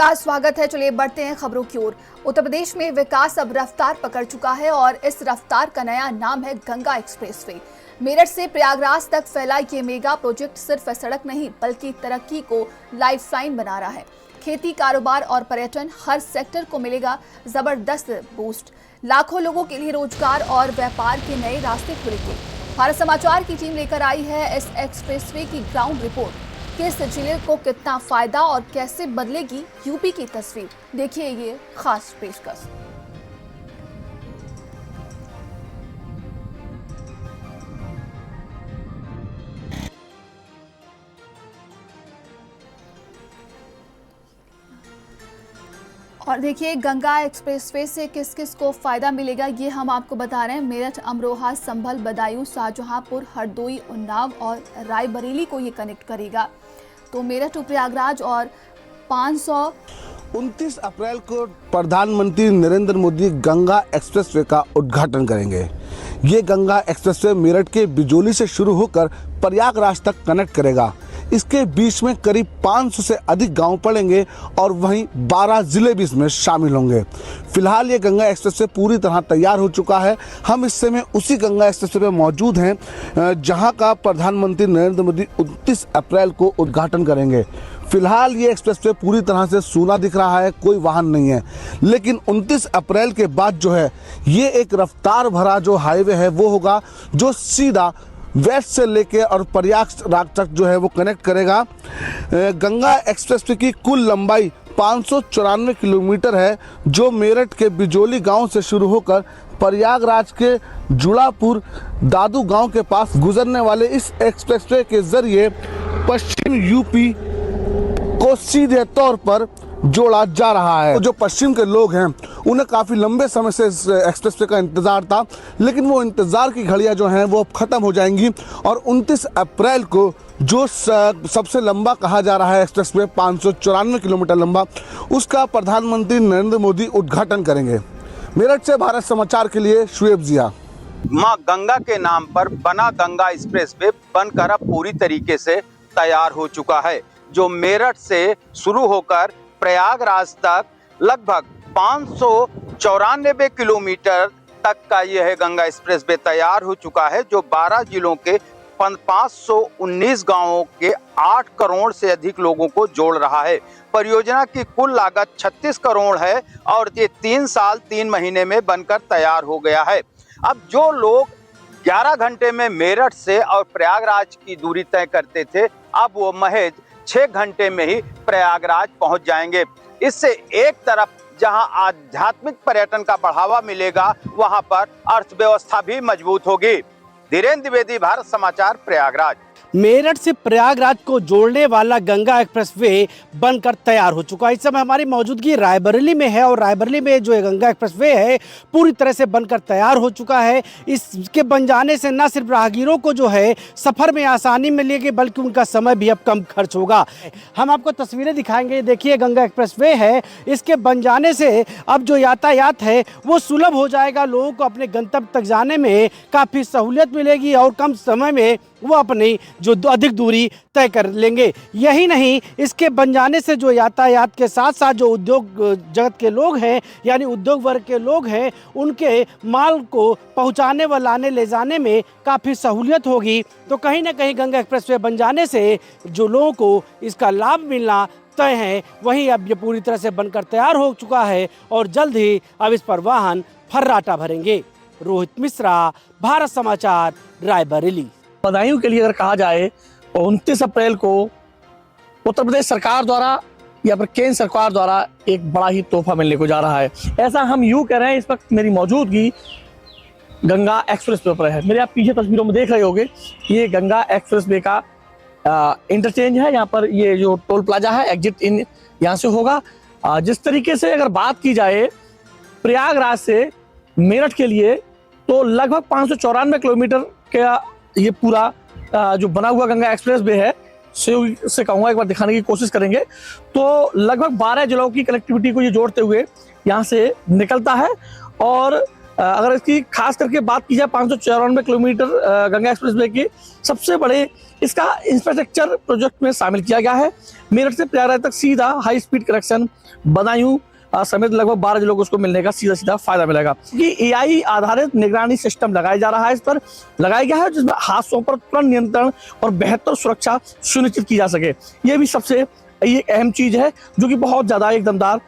नमस्कार, स्वागत है। चलिए बढ़ते हैं खबरों की ओर। उत्तर प्रदेश में विकास अब रफ्तार पकड़ चुका है और इस रफ्तार का नया नाम है गंगा एक्सप्रेसवे। मेरठ से प्रयागराज तक फैला ये मेगा प्रोजेक्ट सिर्फ सड़क नहीं बल्कि तरक्की को लाइफलाइन बना रहा है। खेती, कारोबार और पर्यटन हर सेक्टर को मिलेगा जबरदस्त बूस्ट। लाखों लोगों के लिए रोजगार और व्यापार के नए रास्ते खुलेंगे। भारत समाचार की टीम लेकर आई है इस एक्सप्रेसवे की ग्राउंड रिपोर्ट। किस जिले को कितना फायदा और कैसे बदलेगी यूपी की तस्वीर, देखिए ये खास पेशकश। और देखिए गंगा एक्सप्रेसवे से किस किस को फायदा मिलेगा ये हम आपको बता रहे हैं। मेरठ, अमरोहा, संभल, बदायूं, शाहजहांपुर, हरदोई, उन्नाव और रायबरेली को ये कनेक्ट करेगा। तो मेरठ टू प्रयागराज और 29 अप्रैल को प्रधानमंत्री नरेंद्र मोदी गंगा एक्सप्रेसवे का उद्घाटन करेंगे। ये गंगा एक्सप्रेसवे मेरठ के बिजोली से शुरू होकर प्रयागराज तक कनेक्ट करेगा। इसके बीच में करीब 500 से अधिक गांव पड़ेंगे और वहीं 12 जिले भी इसमें शामिल होंगे। फिलहाल ये गंगा एक्सप्रेसवे पूरी तरह तैयार हो चुका है। हम इस समय उसी गंगा एक्सप्रेसवे पे मौजूद हैं जहां का प्रधानमंत्री नरेंद्र मोदी 29 अप्रैल को उद्घाटन करेंगे। फिलहाल ये एक्सप्रेसवे पूरी तरह से सूना दिख रहा है, कोई वाहन नहीं है। लेकिन 29 अप्रैल के बाद जो है ये एक रफ्तार भरा जो हाईवे है वो होगा, जो सीधा वेस्ट से लेके और प्रयागराज तक जो है वो कनेक्ट करेगा। गंगा एक्सप्रेसवे की कुल लंबाई 594 किलोमीटर है, जो मेरठ के बिजोली गांव से शुरू होकर प्रयागराज के जुड़ापुर दादू गांव के पास गुजरने वाले इस एक्सप्रेसवे के जरिए पश्चिम यूपी को सीधे तौर पर जोड़ा जा रहा है। तो जो पश्चिम के लोग हैं उन्हें काफ़ी लंबे समय से इस एक्सप्रेसवे का इंतज़ार था, लेकिन वो इंतज़ार की घड़ियां जो हैं वो अब ख़त्म हो जाएंगी और 29 अप्रैल को जो सबसे लंबा कहा जा रहा है एक्सप्रेसवे 594 किलोमीटर लंबा, उसका प्रधानमंत्री नरेंद्र मोदी उद्घाटन करेंगे। मेरठ से भारत समाचार के लिए शुएब जिया। मां गंगा के नाम पर बना गंगा एक्सप्रेसवे बनकर अब पूरी तरीके से तैयार हो चुका है, जो मेरठ से शुरू होकर प्रयागराज तक लगभग 594 किलोमीटर तक का यह गंगा एक्सप्रेसवे तैयार हो चुका है, जो 12 जिलों के 519 गांवों के 8 करोड़ से अधिक लोगों को जोड़ रहा है। परियोजना की कुल लागत 36 करोड़ है और ये 3 साल 3 महीने में बनकर तैयार हो गया है। अब जो लोग 11 घंटे में मेरठ से और प्रयागराज की दूरी तय करते थे, अब वो महज 6 घंटे में ही प्रयागराज पहुंच जाएंगे। इससे एक तरफ जहां आध्यात्मिक पर्यटन का बढ़ावा मिलेगा, वहां पर अर्थव्यवस्था भी मजबूत होगी। धीरेन्द्र द्विवेदी, भारत समाचार, प्रयागराज। मेरठ से प्रयागराज को जोड़ने वाला गंगा एक्सप्रेसवे बनकर तैयार हो चुका है। इस समय हमारी मौजूदगी रायबरेली में है और रायबरेली में जो गंगा एक्सप्रेसवे है पूरी तरह से बनकर तैयार हो चुका है। इसके बन जाने से न सिर्फ राहगीरों को जो है सफ़र में आसानी मिलेगी, बल्कि उनका समय भी अब कम खर्च होगा। हम आपको तस्वीरें दिखाएंगे। देखिए गंगा एक्सप्रेसवे है, इसके बन जाने से अब जो यातायात है वो सुलभ हो जाएगा। लोगों को अपने गंतव्य तक जाने में काफ़ी सहूलियत मिलेगी और कम समय में वो अपनी जो अधिक दूरी तय कर लेंगे। यही नहीं, इसके बन जाने से जो यातायात के साथ साथ जो उद्योग जगत के लोग हैं, यानी उद्योग वर्ग के लोग हैं, उनके माल को पहुंचाने व लाने ले जाने में काफ़ी सहूलियत होगी। तो कहीं ना कहीं गंगा एक्सप्रेसवे बन जाने से जो लोगों को इसका लाभ मिलना तय है, वहीं अब ये पूरी तरह से बनकर तैयार हो चुका है और जल्द ही अब इस पर वाहन फर्राटा भरेंगे। रोहित मिश्रा, भारत समाचार, रायबरेली। बदायूं के लिए अगर कहा जाए तो 29 अप्रैल को उत्तर प्रदेश सरकार द्वारा या फिर केंद्र सरकार द्वारा एक बड़ा ही तोहफा मिलने को जा रहा है। ऐसा हम यूँ कह रहे हैं, इस वक्त मेरी मौजूदगी गंगा एक्सप्रेसवे पर है। मेरे आप पीछे तस्वीरों में देख रहे होंगे, ये गंगा एक्सप्रेसवे का इंटरचेंज है। यहाँ पर ये जो टोल प्लाजा है, एग्जिट इन यहाँ से होगा। जिस तरीके से अगर बात की जाए प्रयागराज से मेरठ के लिए, तो लगभग 594 किलोमीटर का ये पूरा जो बना हुआ गंगा एक्सप्रेसवे है से कहूँगा, एक बार दिखाने की कोशिश करेंगे। तो लगभग 12 जिलों की कनेक्टिविटी को ये जोड़ते हुए यहाँ से निकलता है। और अगर इसकी खास करके बात की जाए 594 किलोमीटर गंगा एक्सप्रेसवे की, सबसे बड़े इसका इंफ्रास्ट्रक्चर प्रोजेक्ट में शामिल किया गया है। मेरठ से प्रयागराज तक सीधा हाई स्पीड कनेक्शन, बदायूं समेत लगभग 12 जिलों को उसको मिलने का सीधा फायदा मिलेगा। ये AI आधारित निगरानी सिस्टम लगाया जा रहा है, इस पर लगाया गया है जिसमें हादसों पर तुरंत नियंत्रण और बेहतर सुरक्षा सुनिश्चित की जा सके। ये भी सबसे ये अहम चीज है जो कि बहुत ज्यादा एक दमदार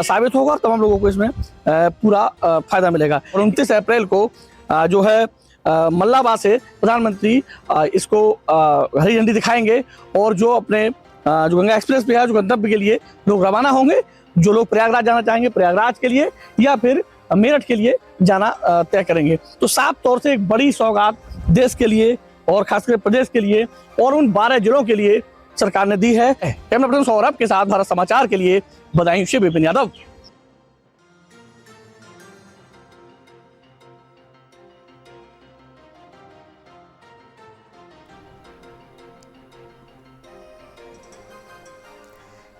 साबित होगा और तमाम लोगों को इसमें पूरा फायदा मिलेगा। और 29 अप्रैल को जो है मल्लाबाद से प्रधानमंत्री इसको हरी झंडी दिखाएंगे और जो अपने जो गंगा एक्सप्रेस पे है, जो गंतव्य के लिए लोग रवाना होंगे, जो लोग प्रयागराज जाना चाहेंगे प्रयागराज के लिए या फिर मेरठ के लिए जाना तय करेंगे। तो साफ तौर से एक बड़ी सौगात देश के लिए और खासकर प्रदेश के लिए और उन 12 जिलों के लिए सरकार ने दी है। कैमरा पर्सन सौरभ के साथ भारत समाचार के लिए बदायूं से विपिन यादव।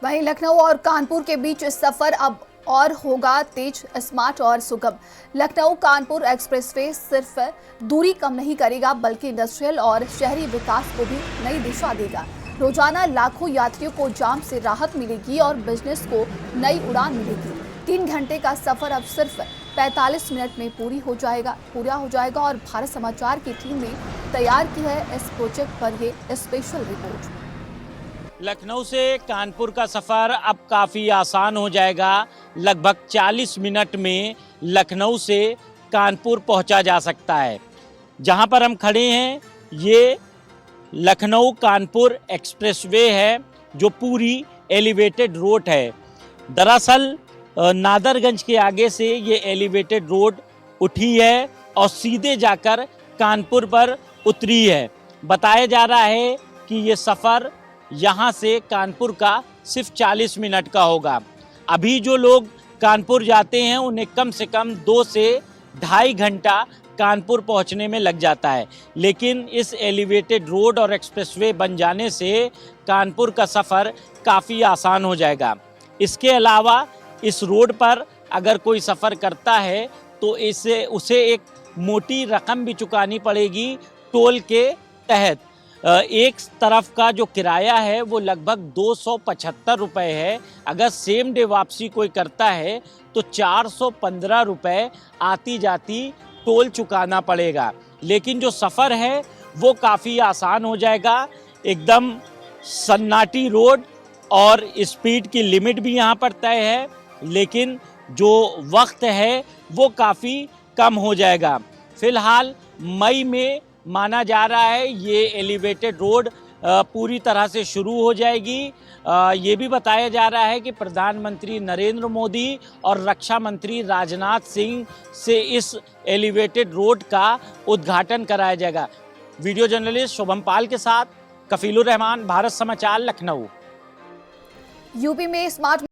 वहीं लखनऊ और कानपुर के बीच सफर अब और होगा तेज, स्मार्ट और सुगम। लखनऊ कानपुर एक्सप्रेसवे सिर्फ दूरी कम नहीं करेगा बल्कि इंडस्ट्रियल और शहरी विकास को भी नई दिशा देगा। रोजाना लाखों यात्रियों को जाम से राहत मिलेगी और बिजनेस को नई उड़ान मिलेगी। 3 घंटे का सफर अब सिर्फ 45 मिनट में पूरा हो जाएगा और भारत समाचार की टीम ने तैयार की है इस प्रोजेक्ट पर ये स्पेशल रिपोर्ट। लखनऊ से कानपुर का सफ़र अब काफ़ी आसान हो जाएगा। लगभग 40 मिनट में लखनऊ से कानपुर पहुंचा जा सकता है। जहां पर हम खड़े हैं ये लखनऊ कानपुर एक्सप्रेसवे है जो पूरी एलिवेटेड रोड है। दरअसल नादरगंज के आगे से ये एलिवेटेड रोड उठी है और सीधे जाकर कानपुर पर उतरी है। बताया जा रहा है कि ये सफ़र यहाँ से कानपुर का सिर्फ 40 मिनट का होगा। अभी जो लोग कानपुर जाते हैं उन्हें कम से कम 2 से 2.5 घंटा कानपुर पहुँचने में लग जाता है, लेकिन इस एलिवेटेड रोड और एक्सप्रेसवे बन जाने से कानपुर का सफ़र काफ़ी आसान हो जाएगा। इसके अलावा इस रोड पर अगर कोई सफ़र करता है तो उसे एक मोटी रकम भी चुकानी पड़ेगी टोल के तहत। एक तरफ का जो किराया है वो लगभग 275 रुपये है। अगर सेम डे वापसी कोई करता है तो 415 रुपये आती जाती टोल चुकाना पड़ेगा। लेकिन जो सफ़र है वो काफ़ी आसान हो जाएगा। एकदम सन्नाटी रोड और स्पीड की लिमिट भी यहाँ पर तय है, लेकिन जो वक्त है वो काफ़ी कम हो जाएगा। फ़िलहाल मई में माना जा रहा है ये एलिवेटेड रोड पूरी तरह से शुरू हो जाएगी। ये भी बताया जा रहा है कि प्रधानमंत्री नरेंद्र मोदी और रक्षा मंत्री राजनाथ सिंह से इस एलिवेटेड रोड का उद्घाटन कराया जाएगा। वीडियो जर्नलिस्ट शुभम पाल के साथ कफीलुर रहमान, भारत समाचार, लखनऊ। यूपी में स्मार्ट